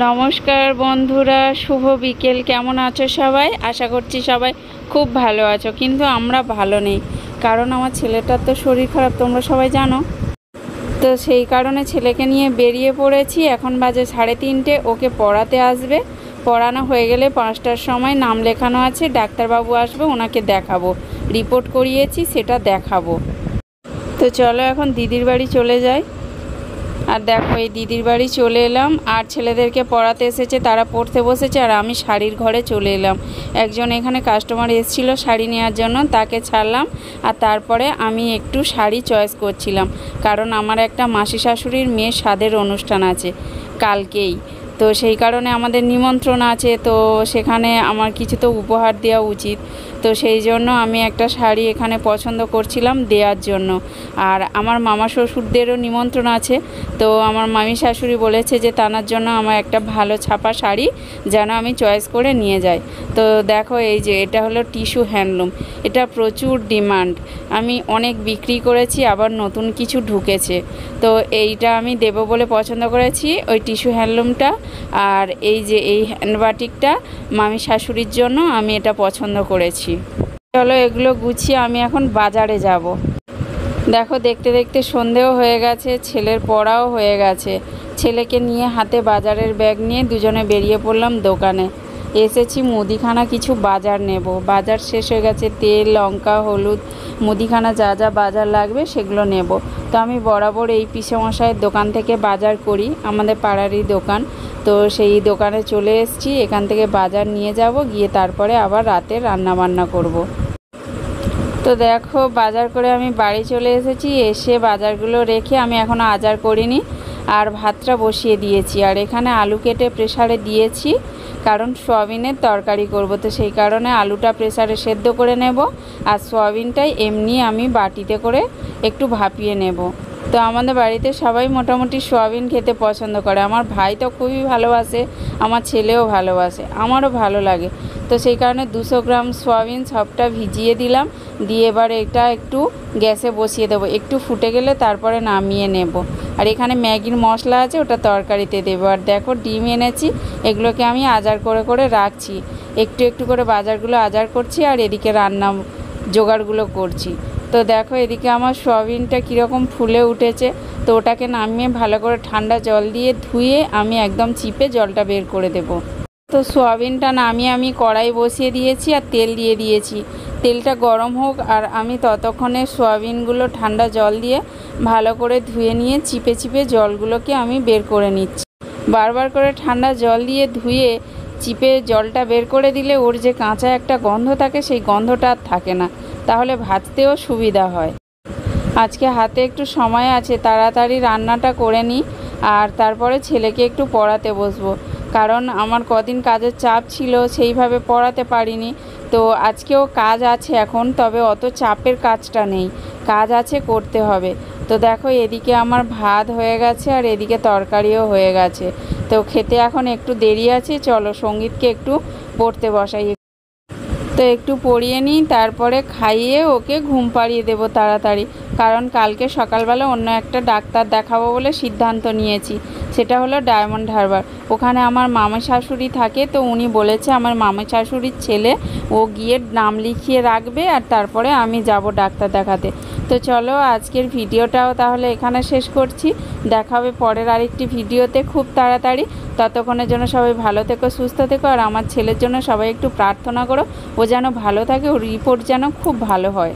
নমস্কার বন্ধুরা, শুভ বিকেল। কেমন আছো সবাই? আশা করছি সবাই খুব ভালো আছো, কিন্তু আমরা ভালো নেই। কারণ আমার ছেলেটার তো শরীর খারাপ, তোমরা সবাই জানো। তো সেই কারণে ছেলেকে নিয়ে বেরিয়ে পড়েছি। এখন বাজে 3:30। ওকে পড়াতে আসবে। পড়ানো হয়ে গেলে 5টার সময় নাম লেখানো আছে, ডাক্তারবাবু আসবে, ওনাকে দেখাবো। রিপোর্ট করিয়েছি, সেটা দেখাবো। তো চলো এখন দিদির বাড়ি চলে যাই। আর দেখো, এই দিদির বাড়ি চলে এলাম। আর ছেলেদেরকে পড়াতে এসেছে, তারা পড়তে বসেছে, আর আমি শাড়ির ঘরে চলে এলাম। একজন এখানে কাস্টমার এসেছিল শাড়ি নেওয়ার জন্য, তাকে ছাড়লাম। আর তারপরে আমি একটু শাড়ি চয়েস করছিলাম, কারণ আমার একটা মাসি শাশুড়ির মেয়ের স্বাদের অনুষ্ঠান আছে কালকেই। তো সেই কারণে আমাদের নিমন্ত্রণ আছে, তো সেখানে আমার কিছু তো উপহার দেওয়া উচিত। তো সেই জন্য আমি একটা শাড়ি এখানে পছন্দ করছিলাম দেওয়ার জন্য। আর আমার মামা শ্বশুরদেরও নিমন্ত্রণ আছে। তো আমার মামি শাশুড়ি বলেছে যে তানার জন্য আমার একটা ভালো ছাপা শাড়ি যেন আমি চয়েস করে নিয়ে যাই। তো দেখো, এই যে এটা হলো টিস্যু হ্যান্ডলুম। এটা প্রচুর ডিমান্ড, আমি অনেক বিক্রি করেছি, আবার নতুন কিছু ঢুকেছে। তো এইটা আমি দেবো বলে পছন্দ করেছি, ওই টিস্যু হ্যান্ডলুমটা। আর এই যে এই হ্যান্ডবাটিকটা মামি শাশুড়ির জন্য আমি এটা পছন্দ করেছি। চলো এগুলো গুছিয়ে আমি এখন বাজারে যাব। দেখো, দেখতে দেখতে সন্ধেও হয়ে গেছে, ছেলের পড়াও হয়ে গেছে। ছেলেকে নিয়ে হাতে বাজারের ব্যাগ নিয়ে দুজনে বেরিয়ে পড়লাম দোকানে। এসেছি মুদিখানা কিছু বাজার নেব। বাজার শেষ হয়ে গেছে, তেল, লঙ্কা, হলুদ, মুদিখানা যা যা বাজার লাগবে সেগুলো নেব। তো আমি বরাবর এই পিসেমশাইয়ের দোকান থেকে বাজার করি, আমাদের পাড়ারই দোকান। তো সেই দোকানে চলে এসেছি, এখান থেকে বাজার নিয়ে যাব, গিয়ে তারপরে আবার রাতে রান্না বান্না করব। তো দেখো, বাজার করে আমি বাড়ি চলে এসেছি। এসে বাজারগুলো রেখে আমি এখনও আচার করিনি, আর ভাতটা বসিয়ে দিয়েছি। আর এখানে আলু কেটে প্রেসারে দিয়েছি, কারণ সোয়াবিনের তরকারি করব। তো সেই কারণে আলুটা প্রেসারে সেদ্ধ করে নেব, আর সোয়াবিনটাই এমনি আমি বাটিতে করে একটু ভাপিয়ে নেব। তো আমাদের বাড়িতে সবাই মোটামুটি সোয়াবিন খেতে পছন্দ করে। আমার ভাই তো খুবই ভালোবাসে, আমার ছেলেও ভালোবাসে, আমারও ভালো লাগে। তো সেই কারণে 200 গ্রাম সোয়াবিন সবটা ভিজিয়ে দিলাম, দিয়ে এবার এটা একটু গ্যাসে বসিয়ে দেবো। একটু ফুটে গেলে তারপরে নামিয়ে নেব। আর এখানে ম্যাগির মশলা আছে, ওটা তরকারিতে দেবো। আর দেখো, ডিম এনেছি, এগুলোকে আমি আজার করে করে রাখছি। একটু একটু করে বাজারগুলো আজার করছি, আর এদিকে রান্না জোগাড়গুলো করছি। তো দেখো, এদিকে আমার সোয়াবিনটা কীরকম ফুলে উঠেছে। তো ওটাকে নামিয়ে ভালো করে ঠান্ডা জল দিয়ে ধুয়ে আমি একদম চিপে জলটা বের করে দেব। তো সোয়াবিনটা নামিয়ে আমি কড়াই বসিয়ে দিয়েছি, আর তেল দিয়ে দিয়েছি। তেলটা গরম হোক, আর আমি ততক্ষণে সোয়াবিনগুলো ঠান্ডা জল দিয়ে ভালো করে ধুয়ে নিয়ে চিপে চিপে জলগুলোকে আমি বের করে নিচ্ছি। বারবার করে ঠান্ডা জল দিয়ে ধুয়ে চিপে জলটা বের করে দিলে ওর যে কাঁচা একটা গন্ধ থাকে, সেই গন্ধটা আর থাকে না, তাহলে ভাজতেও সুবিধা হয়। আজকে হাতে একটু সময় আছে, তাড়াতাড়ি রান্নাটা করে নিই, আর তারপরে ছেলেকে একটু পড়াতে বসবো। কারণ আমার কদিন কাজের চাপ ছিল, সেইভাবে পড়াতে পারিনি। তো আজকেও কাজ আছে এখন, তবে অত চাপের কাজটা নেই, কাজ আছে, করতে হবে। তো দেখো, এদিকে আমার ভাত হয়ে গেছে, আর এদিকে তরকারিও হয়ে গেছে। তো খেতে এখন একটু দেরি আছে, চলো সঙ্গীতকে একটু পড়তে বসাই। তো একটু পড়িয়ে নিই, তারপরে খাইয়ে ওকে ঘুম পাড়িয়ে দেবো তাড়াতাড়ি। কারণ কালকে সকালবেলা অন্য একটা ডাক্তার দেখাবো বলে সিদ্ধান্ত নিয়েছি, সেটা হলো ডায়মন্ড হারবার। ওখানে আমার মামা শাশুড়ি থাকে। তো উনি বলেছে আমার মামা শাশুড়ির ছেলে ও গিয়ে নাম লিখিয়ে রাখবে, আর তারপরে আমি যাব ডাক্তার দেখাতে। তো চলো, আজকের ভিডিওটাও তাহলে এখানে শেষ করছি। দেখা হবে পরের আরেকটি ভিডিওতে খুব তাড়াতাড়ি। ততক্ষণের জন্য সবাই ভালো থেকো, সুস্থ থেকো। আর আমার ছেলের জন্য সবাই একটু প্রার্থনা করো, ও যেন ভালো থাকে, ওর রিপোর্ট যেন খুব ভালো হয়।